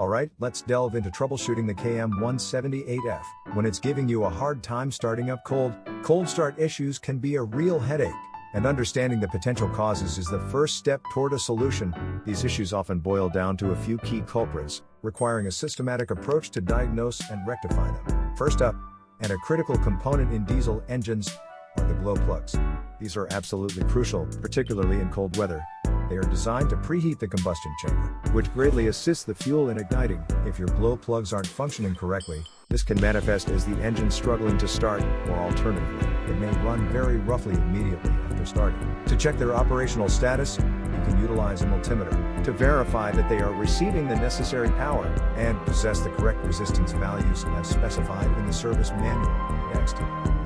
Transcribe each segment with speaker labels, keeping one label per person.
Speaker 1: Alright, let's delve into troubleshooting the KM178F. When it's giving you a hard time starting up cold start issues can be a real headache. And understanding the potential causes is the first step toward a solution. These issues often boil down to a few key culprits, requiring a systematic approach to diagnose and rectify them. First up, and a critical component in diesel engines, are the glow plugs. These are absolutely crucial, particularly in cold weather. They are designed to preheat the combustion chamber, which greatly assists the fuel in igniting. If your glow plugs aren't functioning correctly, this can manifest as the engine struggling to start, or alternatively, it may run very roughly immediately after starting. To check their operational status, you can utilize a multimeter to verify that they are receiving the necessary power and possess the correct resistance values as specified in the service manual. Next,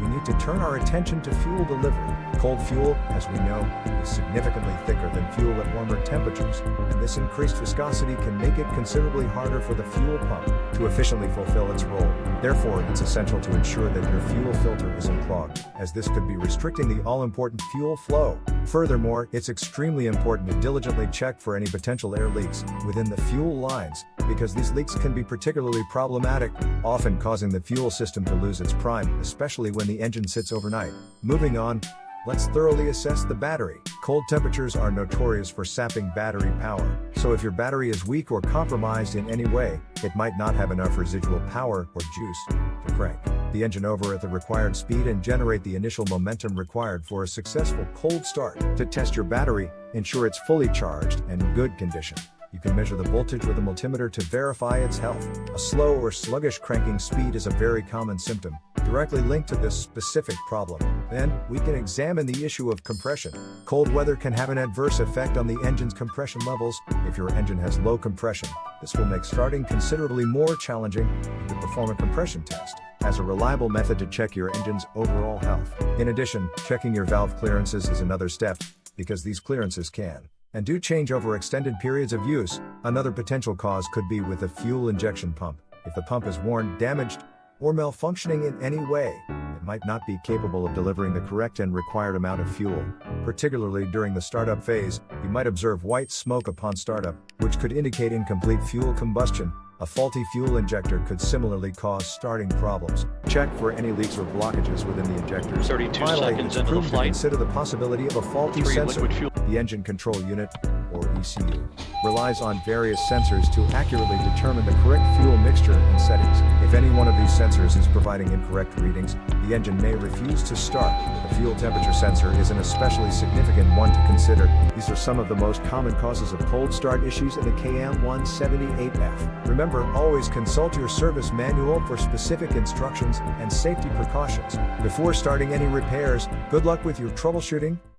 Speaker 1: we need to turn our attention to fuel delivery. Cold fuel, as we know, is significantly thicker than fuel at warmer temperatures, and this increased viscosity can make it considerably harder for the fuel pump to efficiently fulfill its role. Therefore, it's essential to ensure that your fuel filter isn't clogged, as this could be restricting the all-important fuel flow. Furthermore, it's extremely important to diligently check for any potential air leaks within the fuel lines, because these leaks can be particularly problematic, often causing the fuel system to lose its prime, especially when the engine sits overnight. Moving on, let's thoroughly assess the battery. Cold temperatures are notorious for sapping battery power, so if your battery is weak or compromised in any way, it might not have enough residual power or juice to crank the engine over at the required speed and generate the initial momentum required for a successful cold start. To test your battery, ensure it's fully charged and in good condition. You can measure the voltage with a multimeter to verify its health. A slow or sluggish cranking speed is a very common symptom, directly linked to this specific problem. Then, we can examine the issue of compression. Cold weather can have an adverse effect on the engine's compression levels. If your engine has low compression, this will make starting considerably more challenging. You can perform a compression test as a reliable method to check your engine's overall health. In addition, checking your valve clearances is another step, because these clearances can and do change over extended periods of use. Another potential cause could be with a fuel injection pump. If the pump is worn, damaged, or malfunctioning in any way, it might not be capable of delivering the correct and required amount of fuel. Particularly during the startup phase, you might observe white smoke upon startup, which could indicate incomplete fuel combustion. A faulty fuel injector could similarly cause starting problems. Check for any leaks or blockages within the injectors.
Speaker 2: 32
Speaker 1: Finally,
Speaker 2: seconds
Speaker 1: it's
Speaker 2: into the
Speaker 1: prudent to
Speaker 2: flight.
Speaker 1: consider the possibility of a faulty
Speaker 2: 3
Speaker 1: sensor.
Speaker 2: liquid fuel.
Speaker 1: The engine control unit, or ECU, relies on various sensors to accurately determine the correct fuel mixture and settings. If any one of these sensors is providing incorrect readings, the engine may refuse to start. The fuel temperature sensor is an especially significant one to consider. These are some of the most common causes of cold start issues in the KM178F. Remember, always consult your service manual for specific instructions and safety precautions. Before starting any repairs, good luck with your troubleshooting.